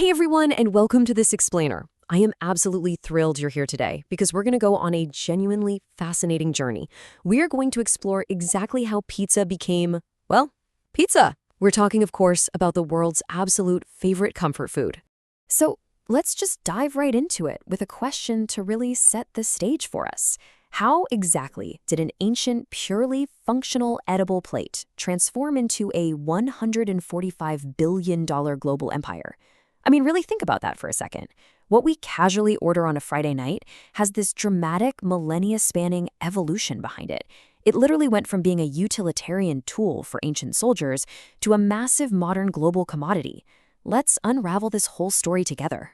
Hey everyone, and welcome to this explainer. I am absolutely thrilled you're here today because we're going to go on a genuinely fascinating journey. We are going to explore exactly how pizza became, well, pizza. We're talking, of course, about the world's absolute favorite comfort food. So let's just dive right into it with a question to really set the stage for us. How exactly did an ancient, purely functional edible plate transform into a $145 billion global empire? I mean, really think about that for a second. What we casually order on a Friday night has this dramatic, millennia-spanning evolution behind it. It literally went from being a utilitarian tool for ancient soldiers to a massive modern global commodity. Let's unravel this whole story together.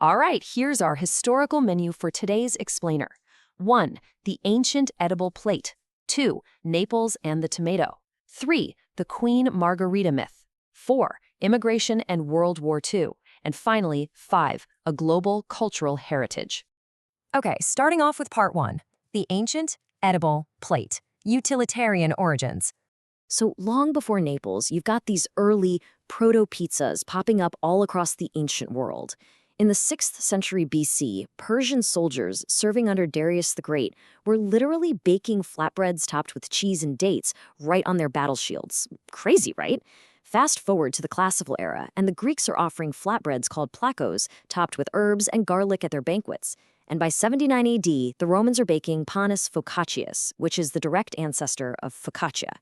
All right, here's our historical menu for today's explainer. 1. The ancient edible plate. 2. Naples and the tomato. 3. The Queen Margherita myth. 4. Immigration and World War II. And finally, 5, a global cultural heritage. Okay, starting off with part 1, the ancient edible plate, utilitarian origins. So long before Naples, you've got these early proto-pizzas popping up all across the ancient world. In the 6th century BC, Persian soldiers serving under Darius the Great were literally baking flatbreads topped with cheese and dates right on their battle shields. Crazy, right? Fast forward to the classical era, and the Greeks are offering flatbreads called plakos, topped with herbs and garlic at their banquets. And by 79 AD, the Romans are baking panis focaccius, which is the direct ancestor of focaccia.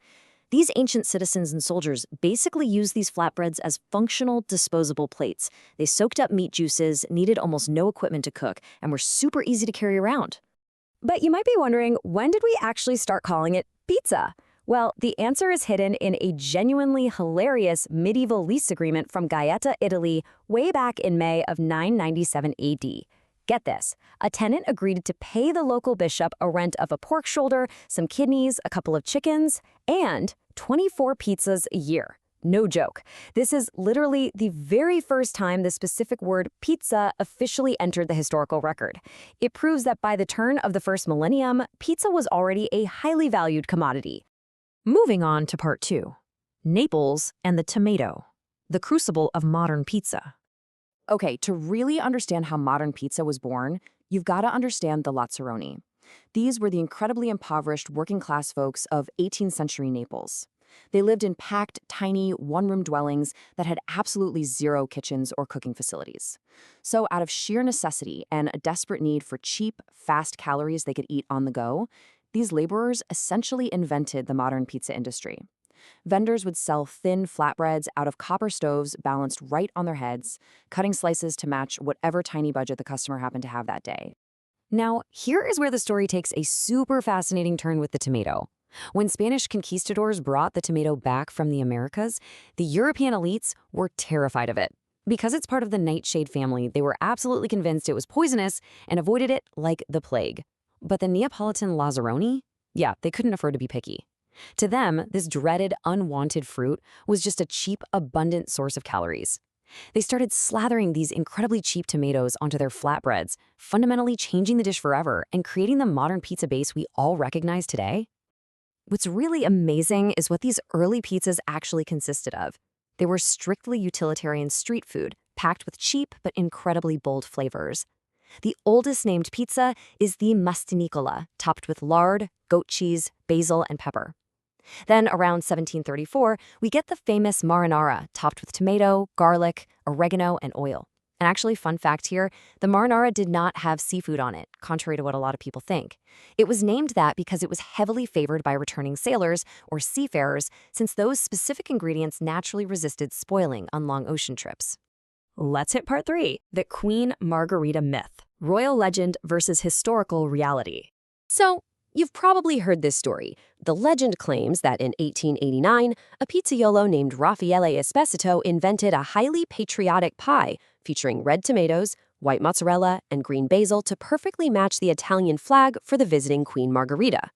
These ancient citizens and soldiers basically used these flatbreads as functional, disposable plates. They soaked up meat juices, needed almost no equipment to cook, and were super easy to carry around. But you might be wondering, when did we actually start calling it pizza? Well, the answer is hidden in a genuinely hilarious medieval lease agreement from Gaeta, Italy, way back in May of 997 AD. Get this, a tenant agreed to pay the local bishop a rent of a pork shoulder, some kidneys, a couple of chickens, and 24 pizzas a year. No joke. This is literally the very first time the specific word pizza officially entered the historical record. It proves that by the turn of the first millennium, pizza was already a highly valued commodity. Moving on to part 2, Naples and the tomato, the crucible of modern pizza. Okay, to really understand how modern pizza was born, you've got to understand the Lazzaroni. These were the incredibly impoverished working-class folks of 18th century Naples. They lived in packed, tiny, one-room dwellings that had absolutely zero kitchens or cooking facilities. So out of sheer necessity and a desperate need for cheap, fast calories they could eat on the go, these laborers essentially invented the modern pizza industry. Vendors would sell thin flatbreads out of copper stoves balanced right on their heads, cutting slices to match whatever tiny budget the customer happened to have that day. Now, here is where the story takes a super fascinating turn with the tomato. When Spanish conquistadors brought the tomato back from the Americas, the European elites were terrified of it. Because it's part of the nightshade family, they were absolutely convinced it was poisonous and avoided it like the plague. But the Neapolitan Lazzaroni? Yeah, they couldn't afford to be picky. To them, this dreaded, unwanted fruit was just a cheap, abundant source of calories. They started slathering these incredibly cheap tomatoes onto their flatbreads, fundamentally changing the dish forever and creating the modern pizza base we all recognize today. What's really amazing is what these early pizzas actually consisted of. They were strictly utilitarian street food, packed with cheap but incredibly bold flavors. The oldest named pizza is the mastinicola, topped with lard, goat cheese, basil, and pepper. Then, around 1734, we get the famous marinara, topped with tomato, garlic, oregano, and oil. And actually, fun fact here, the marinara did not have seafood on it, contrary to what a lot of people think. It was named that because it was heavily favored by returning sailors or seafarers, since those specific ingredients naturally resisted spoiling on long ocean trips. Let's hit part 3, the Queen Margherita myth, royal legend versus historical reality. So, you've probably heard this story. The legend claims that in 1889, a pizzaiolo named Raffaele Esposito invented a highly patriotic pie featuring red tomatoes, white mozzarella, and green basil to perfectly match the Italian flag for the visiting Queen Margherita.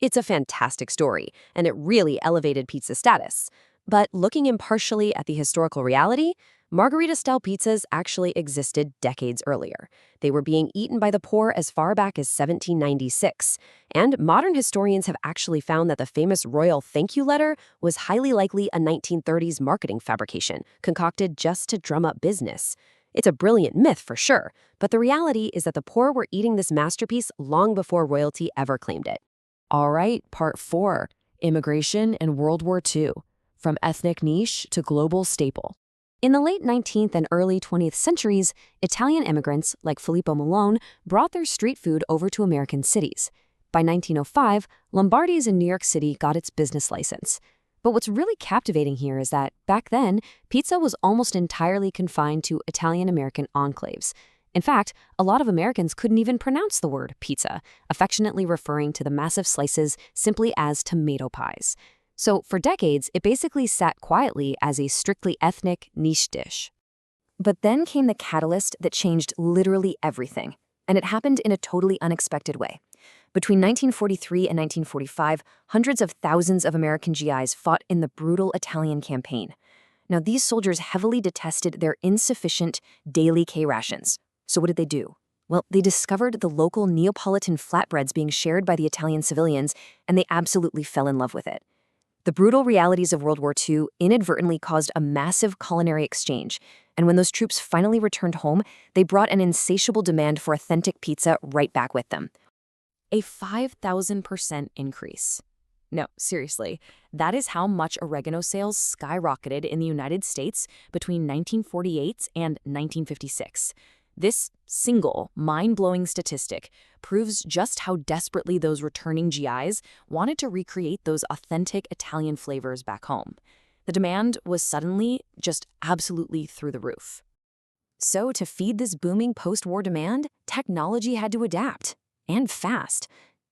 It's a fantastic story, and it really elevated pizza status. But looking impartially at the historical reality, Margherita-style pizzas actually existed decades earlier. They were being eaten by the poor as far back as 1796. And modern historians have actually found that the famous royal thank you letter was highly likely a 1930s marketing fabrication, concocted just to drum up business. It's a brilliant myth for sure, but the reality is that the poor were eating this masterpiece long before royalty ever claimed it. All right, part 4, Immigration and World War II, from ethnic niche to global staple. In the late 19th and early 20th centuries, Italian immigrants, like Filippo Malone, brought their street food over to American cities. By 1905, Lombardi's in New York City got its business license. But what's really captivating here is that, back then, pizza was almost entirely confined to Italian-American enclaves. In fact, a lot of Americans couldn't even pronounce the word pizza, affectionately referring to the massive slices simply as tomato pies. So for decades, it basically sat quietly as a strictly ethnic niche dish. But then came the catalyst that changed literally everything, and it happened in a totally unexpected way. Between 1943 and 1945, hundreds of thousands of American GIs fought in the brutal Italian campaign. Now, these soldiers heavily detested their insufficient daily K rations. So what did they do? Well, they discovered the local Neapolitan flatbreads being shared by the Italian civilians, and they absolutely fell in love with it. The brutal realities of World War II inadvertently caused a massive culinary exchange, and when those troops finally returned home, they brought an insatiable demand for authentic pizza right back with them. A 5,000% increase. No, seriously, that is how much oregano sales skyrocketed in the United States between 1948 and 1956. This single, mind-blowing statistic proves just how desperately those returning GIs wanted to recreate those authentic Italian flavors back home. The demand was suddenly just absolutely through the roof. So to feed this booming post-war demand, technology had to adapt. And fast.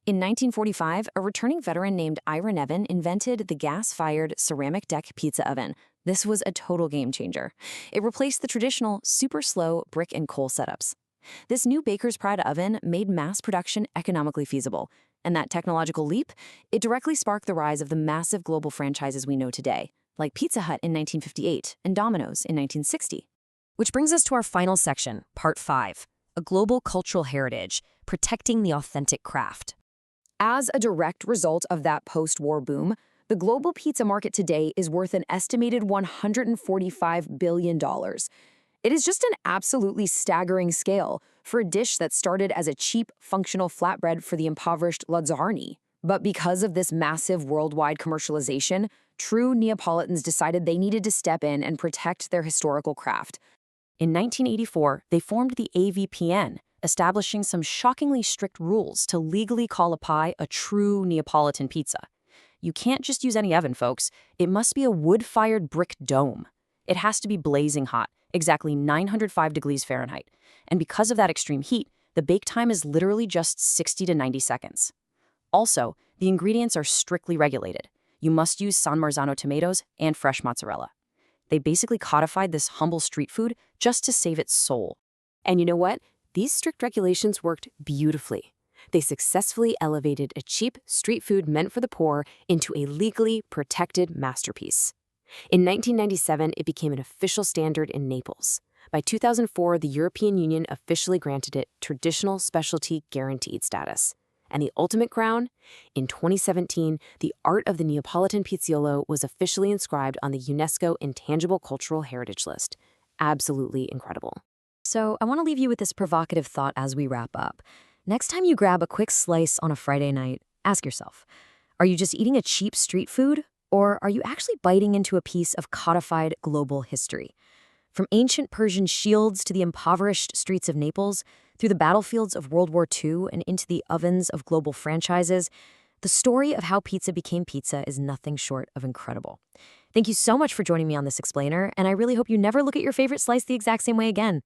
In 1945, a returning veteran named Ira Nevin invented the gas-fired ceramic deck pizza oven. This was a total game changer. It replaced the traditional, super slow brick and coal setups. This new Baker's Pride oven made mass production economically feasible. And that technological leap, it directly sparked the rise of the massive global franchises we know today, like Pizza Hut in 1958 and Domino's in 1960. Which brings us to our final section, Part 5. A global cultural heritage, protecting the authentic craft. As a direct result of that post-war boom, the global pizza market today is worth an estimated $145 billion. It is just an absolutely staggering scale for a dish that started as a cheap, functional flatbread for the impoverished lazzaroni. But because of this massive worldwide commercialization, true Neapolitans decided they needed to step in and protect their historical craft. In 1984, they formed the AVPN, establishing some shockingly strict rules to legally call a pie a true Neapolitan pizza. You can't just use any oven, folks. It must be a wood-fired brick dome. It has to be blazing hot, exactly 905 degrees Fahrenheit. And because of that extreme heat, the bake time is literally just 60 to 90 seconds. Also, the ingredients are strictly regulated. You must use San Marzano tomatoes and fresh mozzarella. They basically codified this humble street food just to save its soul. And you know what? These strict regulations worked beautifully. They successfully elevated a cheap street food meant for the poor into a legally protected masterpiece. In 1997, it became an official standard in Naples. By 2004, the European Union officially granted it traditional specialty guaranteed status. And the ultimate crown? In 2017, the art of the Neapolitan pizzaiolo was officially inscribed on the UNESCO Intangible Cultural Heritage List. Absolutely incredible. So I want to leave you with this provocative thought as we wrap up. Next time you grab a quick slice on a Friday night, ask yourself, are you just eating a cheap street food? Or are you actually biting into a piece of codified global history? From ancient Persian shields to the impoverished streets of Naples, through the battlefields of World War II and into the ovens of global franchises, the story of how pizza became pizza is nothing short of incredible. Thank you so much for joining me on this explainer, and I really hope you never look at your favorite slice the exact same way again.